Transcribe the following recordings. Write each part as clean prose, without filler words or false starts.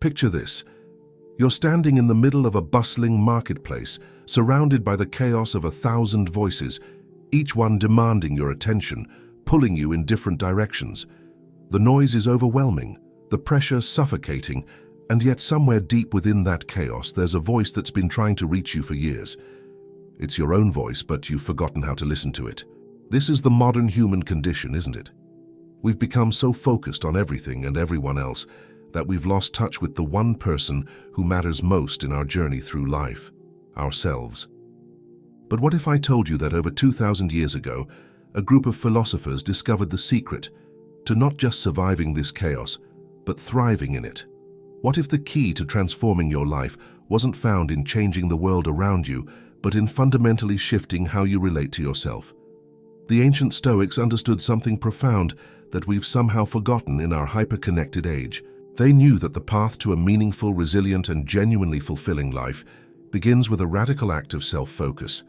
Picture this. You're standing in the middle of a bustling marketplace, surrounded by the chaos of 1,000 voices, each one demanding your attention, pulling you in different directions. The noise is overwhelming, the pressure suffocating, and yet somewhere deep within that chaos there's a voice that's been trying to reach you for years. It's your own voice, but you've forgotten how to listen to it. This is the modern human condition, isn't it? We've become so focused on everything and everyone else that we've lost touch with the one person who matters most in our journey through life, ourselves. But what if I told you that over 2,000 years ago, a group of philosophers discovered the secret to not just surviving this chaos, but thriving in it? What if the key to transforming your life wasn't found in changing the world around you, but in fundamentally shifting how you relate to yourself? The ancient Stoics understood something profound that we've somehow forgotten in our hyper-connected age. They knew that the path to a meaningful, resilient, and genuinely fulfilling life begins with a radical act of self-focus.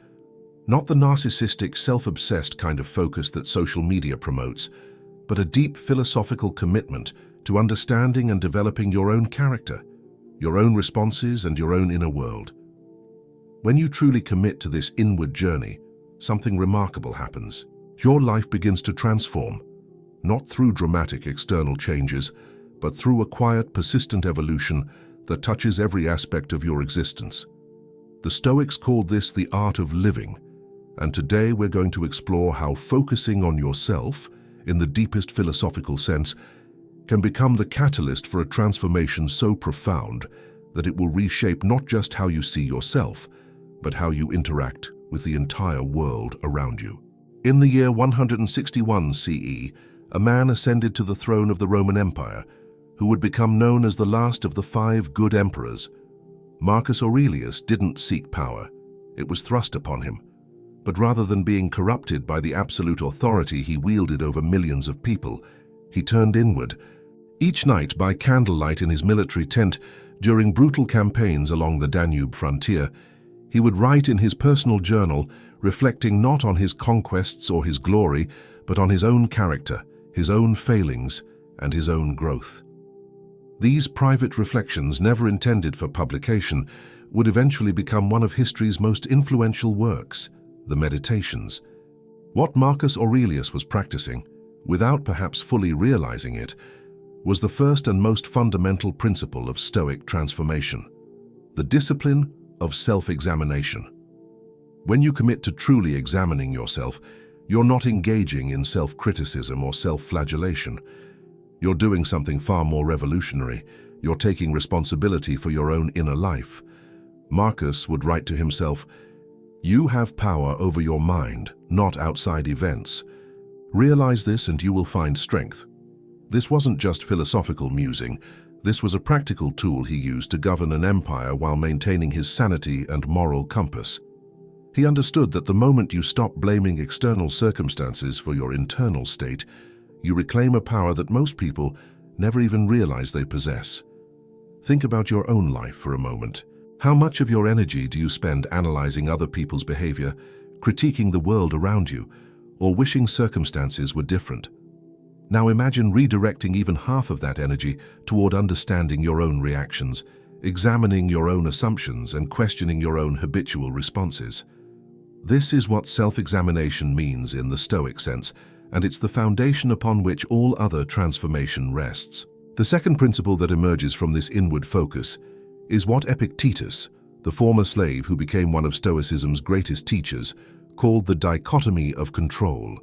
Not the narcissistic, self-obsessed kind of focus that social media promotes, but a deep philosophical commitment to understanding and developing your own character, your own responses, and your own inner world. When you truly commit to this inward journey, something remarkable happens. Your life begins to transform, not through dramatic external changes, but through a quiet, persistent evolution that touches every aspect of your existence. The Stoics called this the art of living, and today we're going to explore how focusing on yourself, in the deepest philosophical sense, can become the catalyst for a transformation so profound that it will reshape not just how you see yourself, but how you interact with the entire world around you. In the year 161 CE, a man ascended to the throne of the Roman Empire, who would become known as the last of the 5 good emperors. Marcus Aurelius didn't seek power. It was thrust upon him. But rather than being corrupted by the absolute authority he wielded over millions of people, he turned inward. Each night, by candlelight in his military tent, during brutal campaigns along the Danube frontier, he would write in his personal journal, reflecting not on his conquests or his glory, but on his own character, his own failings, and his own growth. These private reflections, never intended for publication, would eventually become one of history's most influential works, the Meditations. What Marcus Aurelius was practicing, without perhaps fully realizing it, was the first and most fundamental principle of Stoic transformation, the discipline of self-examination. When you commit to truly examining yourself, you're not engaging in self-criticism or self-flagellation. You're doing something far more revolutionary. You're taking responsibility for your own inner life. Marcus would write to himself, "You have power over your mind, not outside events. Realize this and you will find strength." This wasn't just philosophical musing. This was a practical tool he used to govern an empire while maintaining his sanity and moral compass. He understood that the moment you stop blaming external circumstances for your internal state, you reclaim a power that most people never even realize they possess. Think about your own life for a moment. How much of your energy do you spend analyzing other people's behavior, critiquing the world around you, or wishing circumstances were different? Now imagine redirecting even half of that energy toward understanding your own reactions, examining your own assumptions, and questioning your own habitual responses. This is what self-examination means in the Stoic sense, and it's the foundation upon which all other transformation rests. The second principle that emerges from this inward focus is what Epictetus, the former slave who became one of Stoicism's greatest teachers, called the dichotomy of control.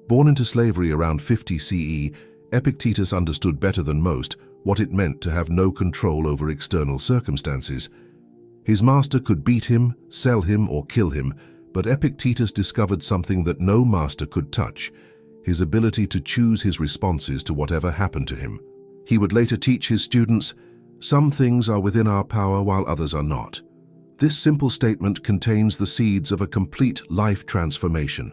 Born into slavery around 50 CE, Epictetus understood better than most what it meant to have no control over external circumstances. His master could beat him, sell him, or kill him, but Epictetus discovered something that no master could touch: his ability to choose his responses to whatever happened to him. He would later teach his students, "Some things are within our power while others are not." This simple statement contains the seeds of a complete life transformation.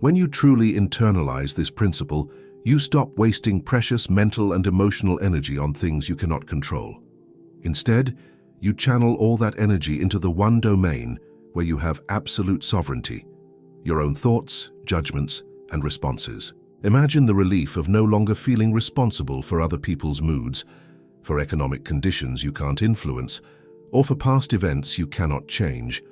When you truly internalize this principle, you stop wasting precious mental and emotional energy on things you cannot control. Instead, you channel all that energy into the one domain where you have absolute sovereignty: your own thoughts, judgments, and responses. Imagine the relief of no longer feeling responsible for other people's moods, for economic conditions you can't influence, or for past events you cannot change.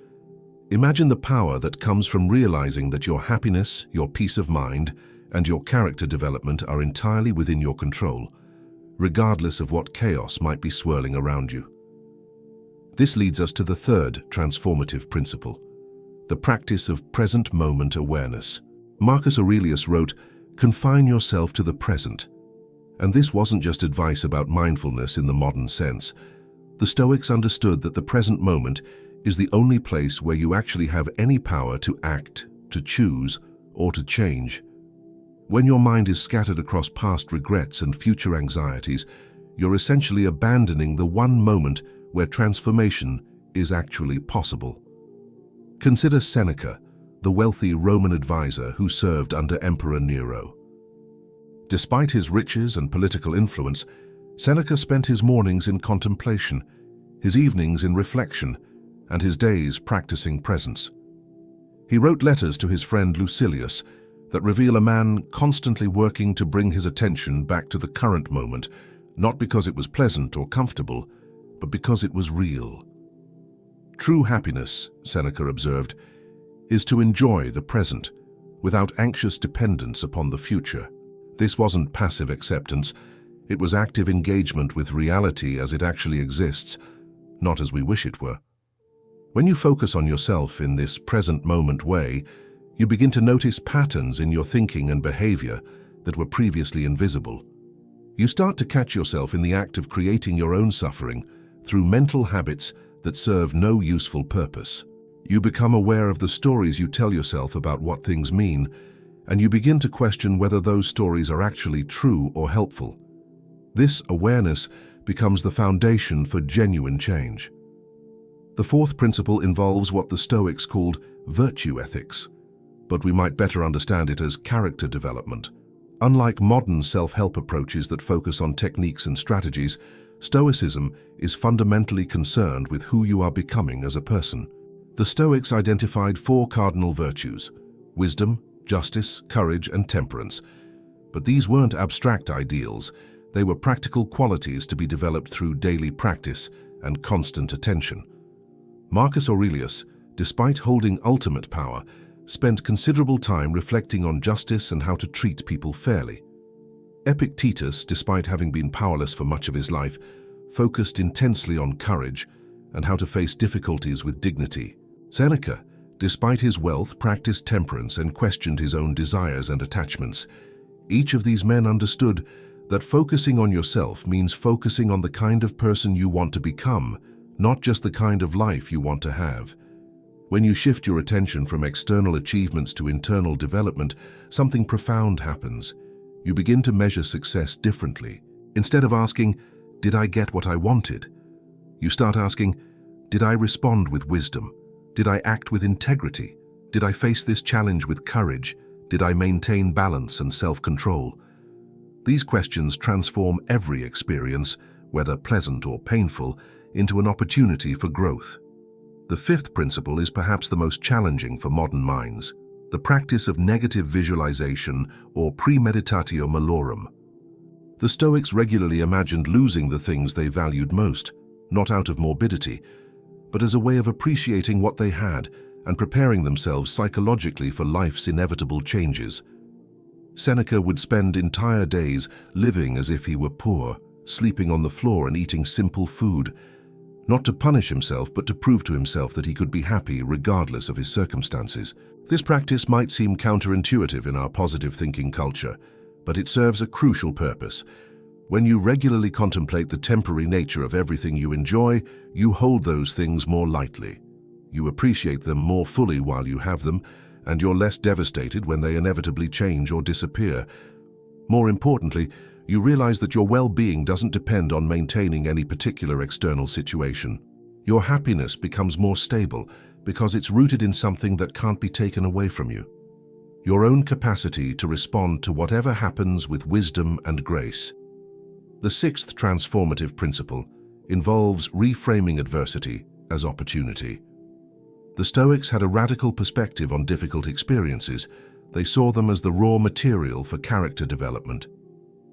Imagine the power that comes from realizing that your happiness, your peace of mind, and your character development are entirely within your control, regardless of what chaos might be swirling around you. This leads us to the third transformative principle, the practice of present moment awareness. Marcus Aurelius wrote, "Confine yourself to the present." And this wasn't just advice about mindfulness in the modern sense. The Stoics understood that the present moment is the only place where you actually have any power to act, to choose, or to change. When your mind is scattered across past regrets and future anxieties, you're essentially abandoning the one moment where transformation is actually possible. Consider Seneca, the wealthy Roman advisor who served under Emperor Nero. Despite his riches and political influence, Seneca spent his mornings in contemplation, his evenings in reflection, and his days practicing presence. He wrote letters to his friend Lucilius that reveal a man constantly working to bring his attention back to the current moment, not because it was pleasant or comfortable, but because it was real. True happiness, Seneca observed, is to enjoy the present without anxious dependence upon the future. This wasn't passive acceptance, it was active engagement with reality as it actually exists, not as we wish it were. When you focus on yourself in this present moment way, you begin to notice patterns in your thinking and behavior that were previously invisible. You start to catch yourself in the act of creating your own suffering through mental habits that serve no useful purpose. You become aware of the stories you tell yourself about what things mean, and you begin to question whether those stories are actually true or helpful. This awareness becomes the foundation for genuine change. The fourth principle involves what the Stoics called virtue ethics, but we might better understand it as character development. Unlike modern self-help approaches that focus on techniques and strategies, Stoicism is fundamentally concerned with who you are becoming as a person. The Stoics identified four cardinal virtues: wisdom, justice, courage, and temperance. But these weren't abstract ideals, they were practical qualities to be developed through daily practice and constant attention. Marcus Aurelius, despite holding ultimate power, spent considerable time reflecting on justice and how to treat people fairly. Epictetus, despite having been powerless for much of his life, focused intensely on courage and how to face difficulties with dignity. Seneca, despite his wealth, practiced temperance and questioned his own desires and attachments. Each of these men understood that focusing on yourself means focusing on the kind of person you want to become, not just the kind of life you want to have. When you shift your attention from external achievements to internal development, something profound happens. You begin to measure success differently. Instead of asking, "Did I get what I wanted?" you start asking, "Did I respond with wisdom? Did I act with integrity? Did I face this challenge with courage? Did I maintain balance and self-control?" These questions transform every experience, whether pleasant or painful, into an opportunity for growth. The fifth principle is perhaps the most challenging for modern minds: the practice of negative visualization, or premeditatio malorum. The Stoics regularly imagined losing the things they valued most, not out of morbidity, but as a way of appreciating what they had and preparing themselves psychologically for life's inevitable changes. Seneca would spend entire days living as if he were poor, sleeping on the floor and eating simple food, not to punish himself but to prove to himself that he could be happy regardless of his circumstances. This practice might seem counterintuitive in our positive thinking culture, but it serves a crucial purpose. When you regularly contemplate the temporary nature of everything you enjoy, you hold those things more lightly. You appreciate them more fully while you have them, and you're less devastated when they inevitably change or disappear. More importantly, you realize that your well-being doesn't depend on maintaining any particular external situation. Your happiness becomes more stable because it's rooted in something that can't be taken away from you: your own capacity to respond to whatever happens with wisdom and grace. The sixth transformative principle involves reframing adversity as opportunity. The Stoics had a radical perspective on difficult experiences. They saw them as the raw material for character development.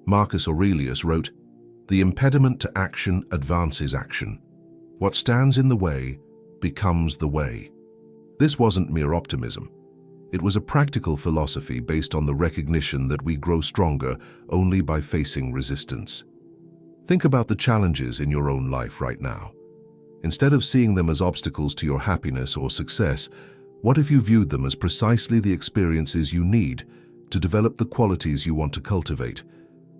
Marcus Aurelius wrote, The impediment to action advances action. What stands in the way becomes the way. This wasn't mere optimism. It was a practical philosophy based on the recognition that we grow stronger only by facing resistance. Think about the challenges in your own life right now. Instead of seeing them as obstacles to your happiness or success, what if you viewed them as precisely the experiences you need to develop the qualities you want to cultivate?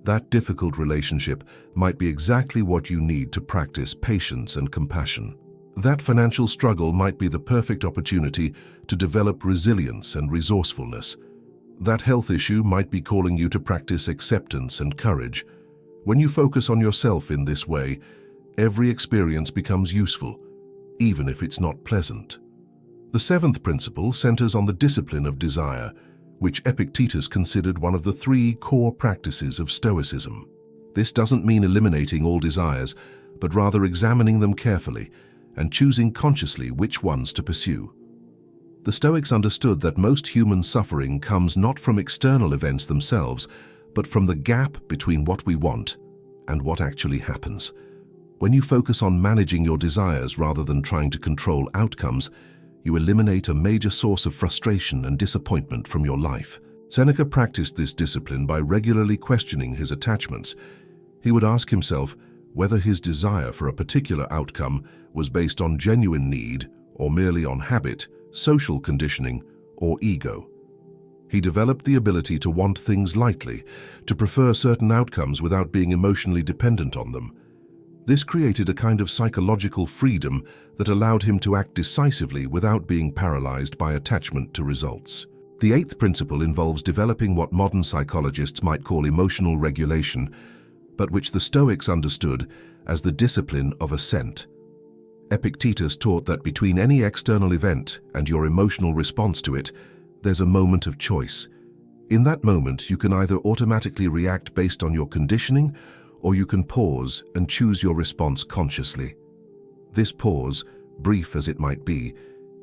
That difficult relationship might be exactly what you need to practice patience and compassion. That financial struggle might be the perfect opportunity to develop resilience and resourcefulness. That health issue might be calling you to practice acceptance and courage. When you focus on yourself in this way, every experience becomes useful, even if it's not pleasant. The seventh principle centers on the discipline of desire, which Epictetus considered one of the 3 core practices of Stoicism. This doesn't mean eliminating all desires, but rather examining them carefully and choosing consciously which ones to pursue. The Stoics understood that most human suffering comes not from external events themselves, but from the gap between what we want and what actually happens. When you focus on managing your desires rather than trying to control outcomes, you eliminate a major source of frustration and disappointment from your life. Seneca practiced this discipline by regularly questioning his attachments. He would ask himself whether his desire for a particular outcome was based on genuine need or merely on habit, social conditioning, or ego. He developed the ability to want things lightly, to prefer certain outcomes without being emotionally dependent on them. This created a kind of psychological freedom that allowed him to act decisively without being paralyzed by attachment to results. The 8th principle involves developing what modern psychologists might call emotional regulation, but which the Stoics understood as the discipline of assent. Epictetus taught that between any external event and your emotional response to it, there's a moment of choice. In that moment, you can either automatically react based on your conditioning, or you can pause and choose your response consciously. This pause, brief as it might be,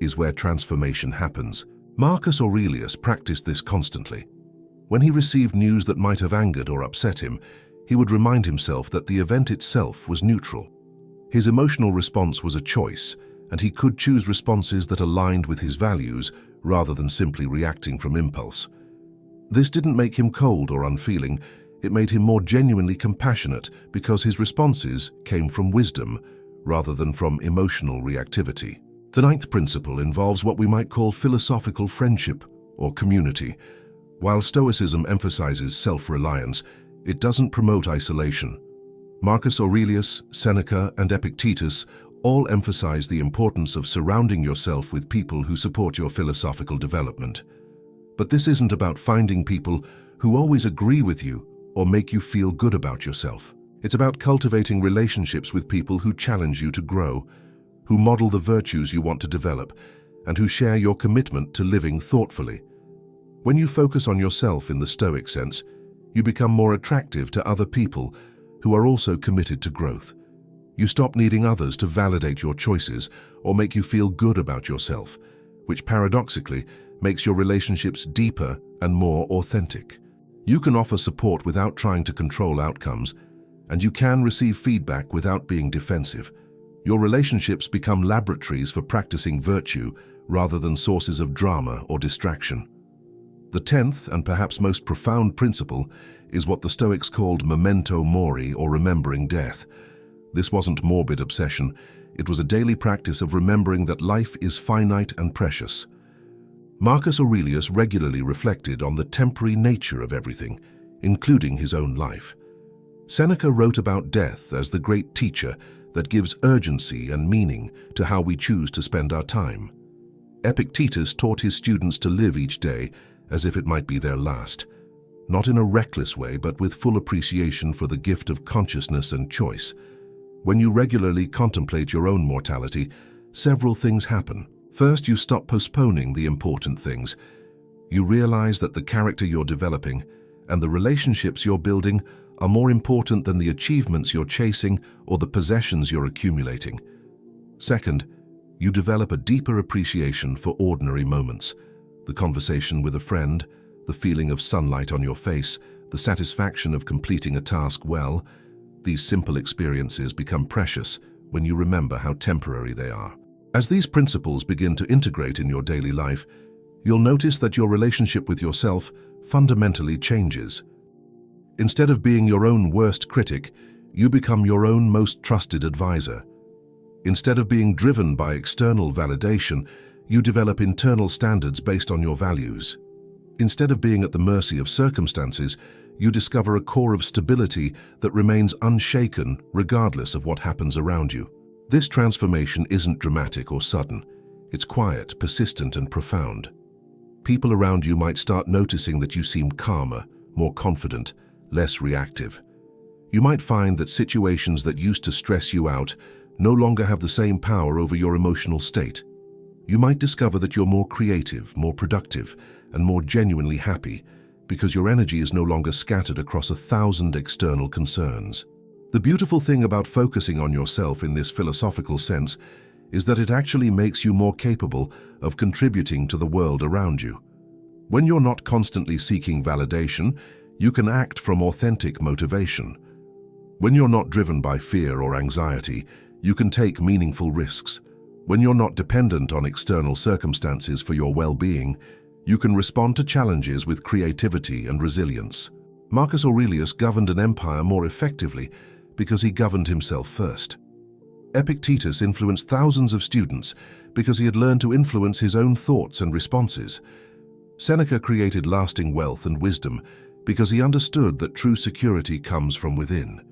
is where transformation happens. Marcus Aurelius practiced this constantly. When he received news that might have angered or upset him, he would remind himself that the event itself was neutral. His emotional response was a choice, and he could choose responses that aligned with his values rather than simply reacting from impulse. This didn't make him cold or unfeeling. It made him more genuinely compassionate because his responses came from wisdom rather than from emotional reactivity. The 9th principle involves what we might call philosophical friendship or community. While Stoicism emphasizes self-reliance, it doesn't promote isolation. Marcus Aurelius, Seneca, and Epictetus all emphasize the importance of surrounding yourself with people who support your philosophical development. But this isn't about finding people who always agree with you or make you feel good about yourself. It's about cultivating relationships with people who challenge you to grow, who model the virtues you want to develop, and who share your commitment to living thoughtfully. When you focus on yourself in the Stoic sense, you become more attractive to other people who are also committed to growth. You stop needing others to validate your choices or make you feel good about yourself, which paradoxically makes your relationships deeper and more authentic. You can offer support without trying to control outcomes, and you can receive feedback without being defensive. Your relationships become laboratories for practicing virtue rather than sources of drama or distraction. The 10th and perhaps most profound principle is what the Stoics called memento mori, or remembering death. This wasn't morbid obsession. It was a daily practice of remembering that life is finite and precious. Marcus Aurelius regularly reflected on the temporary nature of everything, including his own life. Seneca wrote about death as the great teacher that gives urgency and meaning to how we choose to spend our time. Epictetus taught his students to live each day as if it might be their last, not in a reckless way, but with full appreciation for the gift of consciousness and choice. When you regularly contemplate your own mortality, several things happen. First, you stop postponing the important things. You realize that the character you're developing and the relationships you're building are more important than the achievements you're chasing or the possessions you're accumulating. Second, you develop a deeper appreciation for ordinary moments. The conversation with a friend, the feeling of sunlight on your face, the satisfaction of completing a task well. These simple experiences become precious when you remember how temporary they are. As these principles begin to integrate in your daily life, you'll notice that your relationship with yourself fundamentally changes. Instead of being your own worst critic, you become your own most trusted advisor. Instead of being driven by external validation, you develop internal standards based on your values. Instead of being at the mercy of circumstances, you discover a core of stability that remains unshaken regardless of what happens around you. This transformation isn't dramatic or sudden. It's quiet, persistent, and profound. People around you might start noticing that you seem calmer, more confident, less reactive. You might find that situations that used to stress you out no longer have the same power over your emotional state. You might discover that you're more creative, more productive, and more genuinely happy because your energy is no longer scattered across 1,000 external concerns. The beautiful thing about focusing on yourself in this philosophical sense is that it actually makes you more capable of contributing to the world around you. When you're not constantly seeking validation, you can act from authentic motivation. When you're not driven by fear or anxiety, you can take meaningful risks. When you're not dependent on external circumstances for your well-being, you can respond to challenges with creativity and resilience. Marcus Aurelius governed an empire more effectively because he governed himself first. Epictetus influenced thousands of students because he had learned to influence his own thoughts and responses. Seneca created lasting wealth and wisdom because he understood that true security comes from within.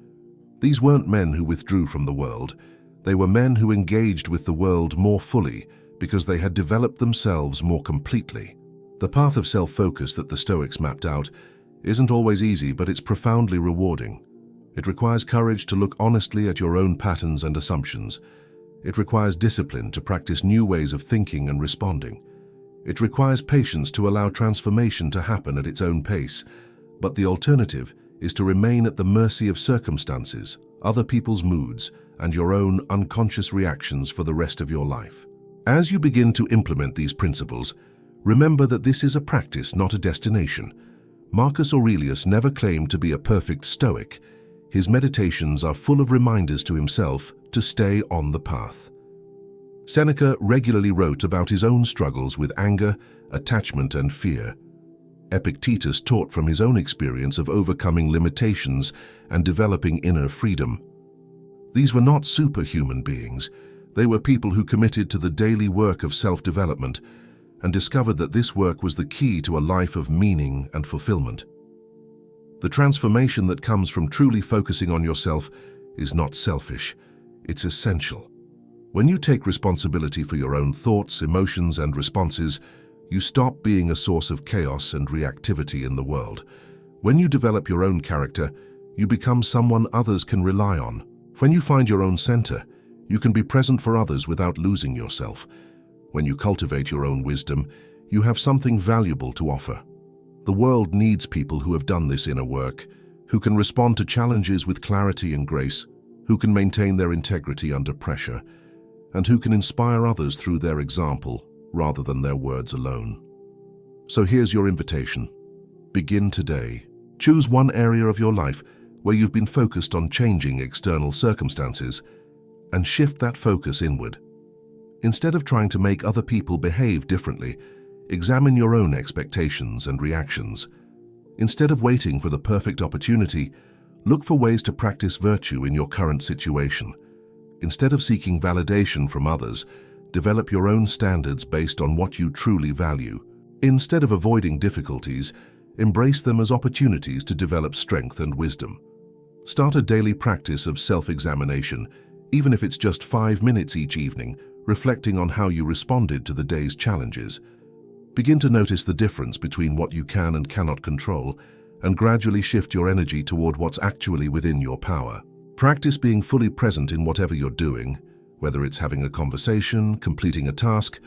These weren't men who withdrew from the world. They were men who engaged with the world more fully because they had developed themselves more completely. The path of self-focus that the Stoics mapped out isn't always easy, but it's profoundly rewarding. It requires courage to look honestly at your own patterns and assumptions. It requires discipline to practice new ways of thinking and responding. It requires patience to allow transformation to happen at its own pace. But the alternative is to remain at the mercy of circumstances, other people's moods, and your own unconscious reactions for the rest of your life. As you begin to implement these principles, remember that this is a practice, not a destination. Marcus Aurelius never claimed to be a perfect Stoic. His meditations are full of reminders to himself to stay on the path. Seneca regularly wrote about his own struggles with anger, attachment, and fear. Epictetus taught from his own experience of overcoming limitations and developing inner freedom. These were not superhuman beings. They were people who committed to the daily work of self-development and discovered that this work was the key to a life of meaning and fulfillment. The transformation that comes from truly focusing on yourself is not selfish, it's essential. When you take responsibility for your own thoughts, emotions, and responses, you stop being a source of chaos and reactivity in the world. When you develop your own character, you become someone others can rely on. When you find your own center, you can be present for others without losing yourself. When you cultivate your own wisdom, you have something valuable to offer. The world needs people who have done this inner work, who can respond to challenges with clarity and grace, who can maintain their integrity under pressure, and who can inspire others through their example rather than their words alone. So here's your invitation. Begin today. Choose one area of your life where you've been focused on changing external circumstances and shift that focus inward. Instead of trying to make other people behave differently, examine your own expectations and reactions. Instead of waiting for the perfect opportunity, look for ways to practice virtue in your current situation. Instead of seeking validation from others, develop your own standards based on what you truly value. Instead of avoiding difficulties, embrace them as opportunities to develop strength and wisdom. Start a daily practice of self-examination, even if it's just 5 minutes each evening, reflecting on how you responded to the day's challenges. Begin to notice the difference between what you can and cannot control, and gradually shift your energy toward what's actually within your power. Practice being fully present in whatever you're doing, whether it's having a conversation, completing a task,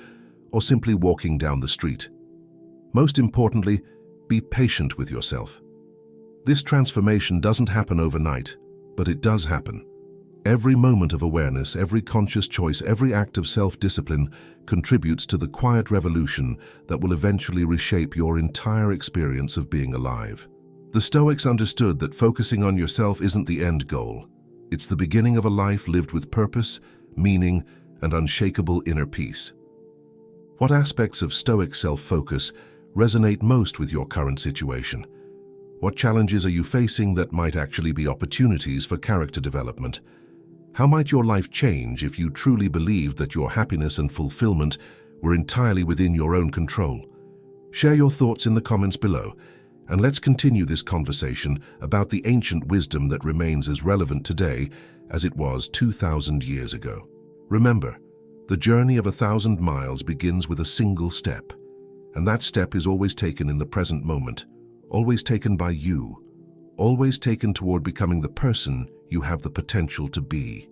or simply walking down the street. Most importantly, be patient with yourself. This transformation doesn't happen overnight, but it does happen. Every moment of awareness, every conscious choice, every act of self-discipline contributes to the quiet revolution that will eventually reshape your entire experience of being alive. The Stoics understood that focusing on yourself isn't the end goal. It's the beginning of a life lived with purpose, meaning, and unshakable inner peace. What aspects of Stoic self-focus resonate most with your current situation? What challenges are you facing that might actually be opportunities for character development? How might your life change if you truly believed that your happiness and fulfillment were entirely within your own control? Share your thoughts in the comments below, and let's continue this conversation about the ancient wisdom that remains as relevant today as it was 2,000 years ago. Remember, the journey of 1,000 miles begins with a single step, and that step is always taken in the present moment, always taken by you, always taken toward becoming the person you have the potential to be.